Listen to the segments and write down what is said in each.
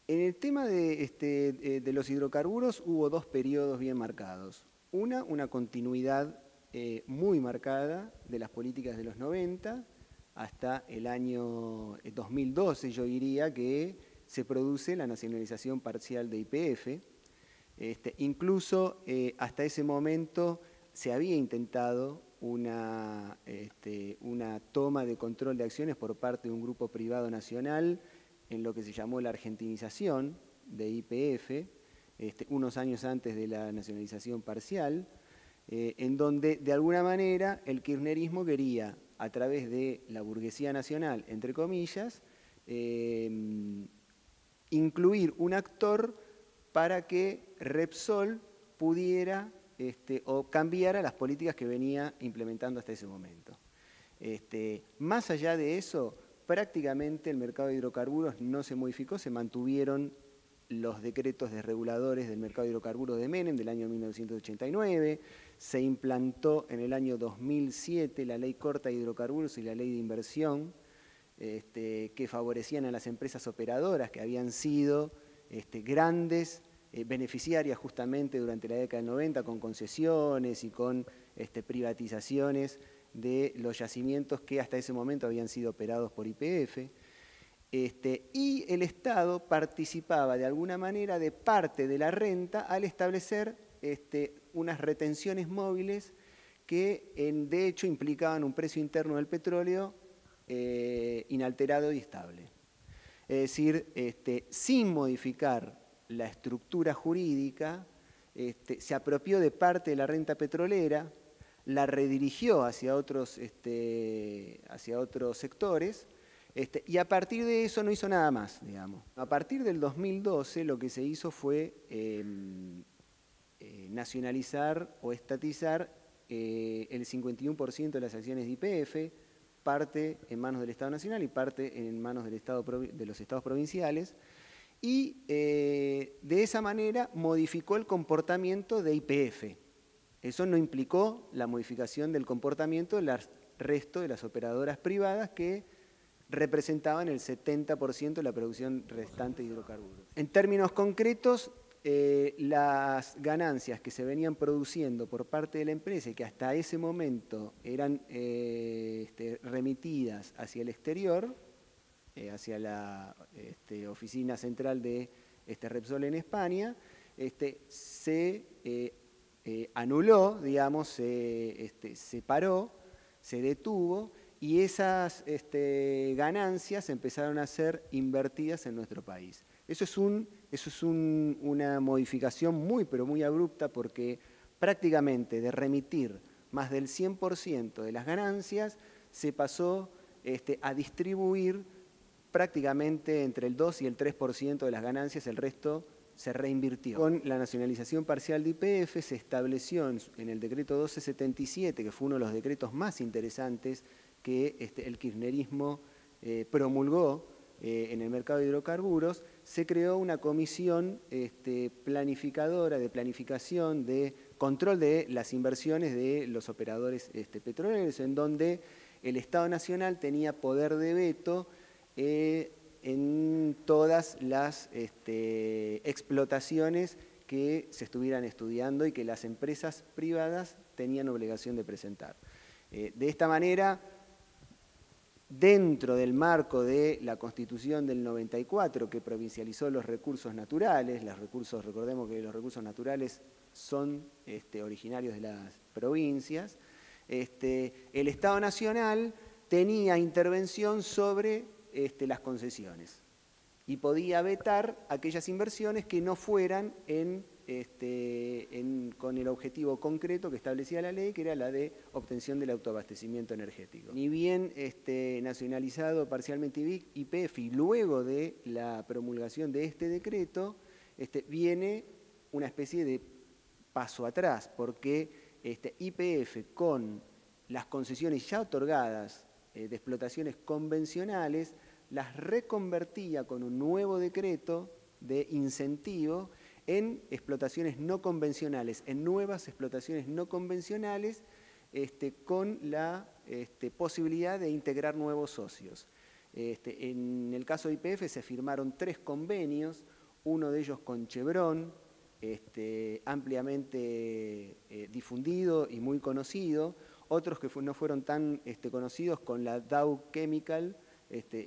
En el tema de los hidrocarburos hubo dos periodos bien marcados. Una continuidad muy marcada de las políticas de los 90 hasta el año 2012, yo diría que se produce la nacionalización parcial de YPF. Incluso hasta ese momento se había intentado una toma de control de acciones por parte de un grupo privado nacional en lo que se llamó la argentinización de YPF, unos años antes de la nacionalización parcial, en donde de alguna manera el kirchnerismo quería, a través de la burguesía nacional, entre comillas, incluir un actor para que Repsol pudiera o cambiara las políticas que venía implementando hasta ese momento. Más allá de eso, prácticamente el mercado de hidrocarburos no se modificó, se mantuvieron los decretos desreguladores del mercado de hidrocarburos de Menem del año 1989, se implantó en el año 2007 la ley corta de hidrocarburos y la ley de inversión, que favorecían a las empresas operadoras que habían sido grandes beneficiarias justamente durante la década del 90 con concesiones y con privatizaciones de los yacimientos que hasta ese momento habían sido operados por YPF. Y el Estado participaba de alguna manera de parte de la renta al establecer unas retenciones móviles que de hecho implicaban un precio interno del petróleo inalterado y estable. Es decir, sin modificar la estructura jurídica, se apropió de parte de la renta petrolera, la redirigió hacia otros sectores, y a partir de eso no hizo nada más, digamos. A partir del 2012 lo que se hizo fue nacionalizar o estatizar el 51% de las acciones de YPF, parte en manos del Estado Nacional y parte en manos de los estados provinciales, y de esa manera modificó el comportamiento de YPF. Eso no implicó la modificación del comportamiento del resto de las operadoras privadas que representaban el 70% de la producción restante de hidrocarburos. En términos concretos, las ganancias que se venían produciendo por parte de la empresa y que hasta ese momento eran remitidas hacia el exterior, hacia la oficina central de Repsol en España, se anuló, digamos, se paró, se detuvo, y esas ganancias empezaron a ser invertidas en nuestro país. Eso es una modificación muy, pero muy abrupta, porque prácticamente de remitir más del 100% de las ganancias se pasó a distribuir prácticamente entre el 2 y el 3% de las ganancias, el resto se reinvirtió. Con la nacionalización parcial de YPF se estableció en el decreto 1277, que fue uno de los decretos más interesantes que el kirchnerismo promulgó en el mercado de hidrocarburos, se creó una comisión planificadora, de planificación, de control de las inversiones de los operadores petroleros, en donde el Estado Nacional tenía poder de veto en todas las explotaciones que se estuvieran estudiando y que las empresas privadas tenían obligación de presentar. De esta manera, dentro del marco de la Constitución del 94, que provincializó los recursos naturales, recordemos que los recursos naturales son originarios de las provincias, el Estado Nacional tenía intervención sobre las concesiones y podía vetar aquellas inversiones que no fueran con el objetivo concreto que establecía la ley, que era la de obtención del autoabastecimiento energético. Ni bien nacionalizado parcialmente YPF y luego de la promulgación de este decreto, viene una especie de paso atrás, porque YPF, con las concesiones ya otorgadas de explotaciones convencionales, las reconvertía con un nuevo decreto de incentivo en explotaciones no convencionales, en nuevas explotaciones no convencionales, con la posibilidad de integrar nuevos socios. En el caso de YPF se firmaron 3 convenios, uno de ellos con Chevron, ampliamente difundido y muy conocido, otros que no fueron tan conocidos con la Dow Chemical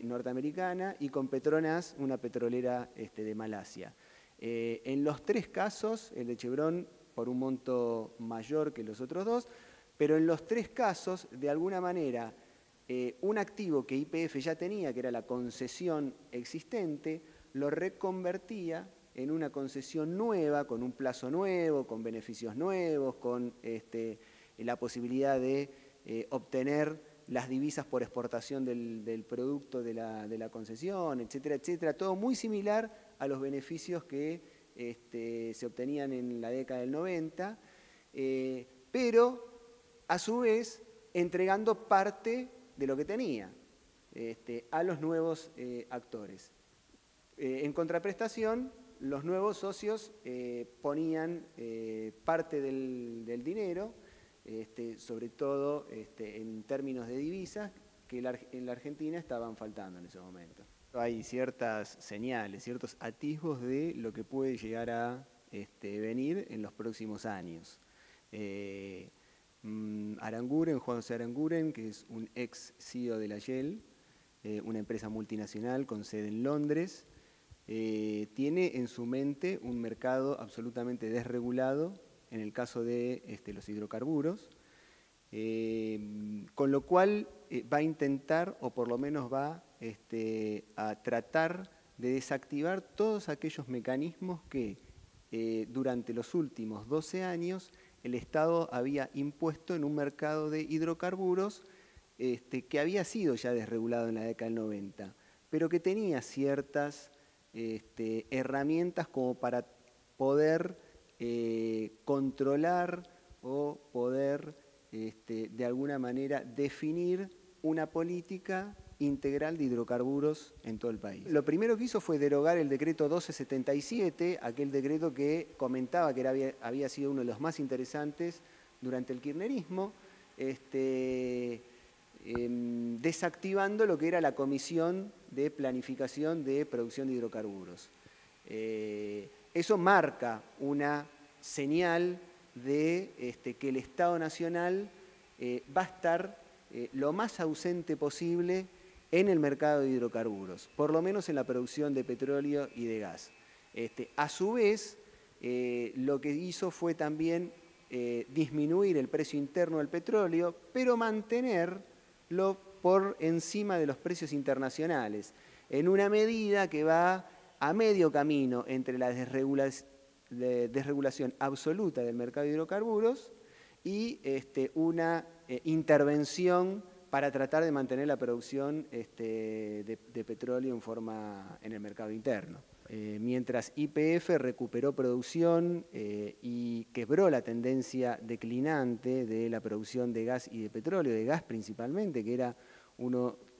norteamericana y con Petronas, una petrolera de Malasia. En los tres casos, el de Chevron por un monto mayor que los otros dos, pero en los tres casos, de alguna manera, un activo que YPF ya tenía, que era la concesión existente, lo reconvertía en una concesión nueva, con un plazo nuevo, con beneficios nuevos, con la posibilidad de obtener las divisas por exportación del producto de la concesión, etcétera, etcétera. Todo muy similar a los beneficios que se obtenían en la década del 90, pero a su vez entregando parte de lo que tenía a los nuevos actores. En contraprestación, los nuevos socios ponían parte del dinero, sobre todo en términos de divisas, que en la Argentina estaban faltando en ese momento. Hay ciertas señales, ciertos atisbos de lo que puede llegar a venir en los próximos años. Aranguren, Juan José Aranguren, que es un ex CEO de la Shell, una empresa multinacional con sede en Londres, tiene en su mente un mercado absolutamente desregulado en el caso de los hidrocarburos, con lo cual va a intentar, o por lo menos va a tratar de desactivar todos aquellos mecanismos que durante los últimos 12 años el Estado había impuesto en un mercado de hidrocarburos que había sido ya desregulado en la década del 90, pero que tenía ciertas herramientas como para poder controlar o poder de alguna manera definir una política integral de hidrocarburos en todo el país. Lo primero que hizo fue derogar el decreto 1277, aquel decreto que comentaba que había sido uno de los más interesantes durante el kirchnerismo, desactivando lo que era la Comisión de Planificación de Producción de Hidrocarburos. Eso marca una señal de que el Estado Nacional va a estar lo más ausente posible en el mercado de hidrocarburos, por lo menos en la producción de petróleo y de gas. A su vez, lo que hizo fue también disminuir el precio interno del petróleo, pero mantenerlo por encima de los precios internacionales, en una medida que va a medio camino entre la desregulación absoluta del mercado de hidrocarburos y una intervención para tratar de mantener la producción de petróleo en el mercado interno. Mientras YPF recuperó producción y quebró la tendencia declinante de la producción de gas y de petróleo, de gas principalmente, que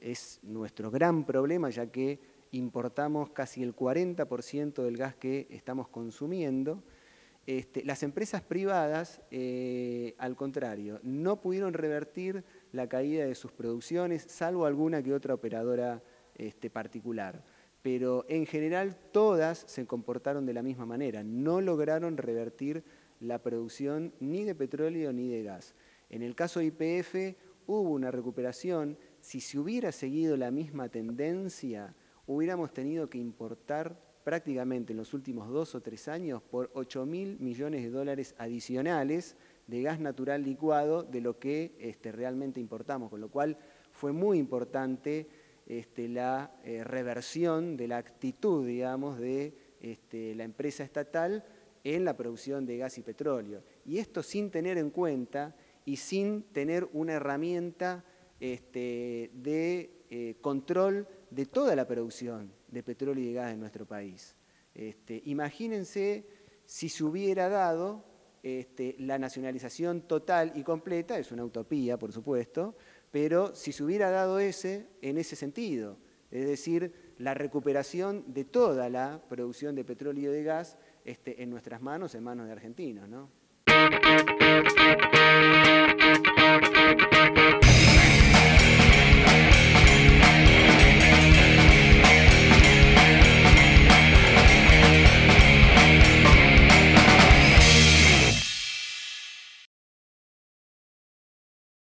es nuestro gran problema, ya que importamos casi el 40% del gas que estamos consumiendo. Las empresas privadas, al contrario, no pudieron revertir la caída de sus producciones, salvo alguna que otra operadora particular. Pero en general todas se comportaron de la misma manera, no lograron revertir la producción ni de petróleo ni de gas. En el caso de YPF hubo una recuperación. Si se hubiera seguido la misma tendencia, hubiéramos tenido que importar prácticamente en los últimos 2 o 3 años por 8.000 millones de dólares adicionales de gas natural licuado de lo que realmente importamos, con lo cual fue muy importante la reversión de la actitud, digamos, de la empresa estatal en la producción de gas y petróleo. Y esto sin tener en cuenta y sin tener una herramienta de control de toda la producción de petróleo y de gas en nuestro país. Imagínense si se hubiera dado la nacionalización total y completa, es una utopía, por supuesto, pero si se hubiera dado en ese sentido, es decir, la recuperación de toda la producción de petróleo y de gas en nuestras manos, en manos de argentinos, ¿no?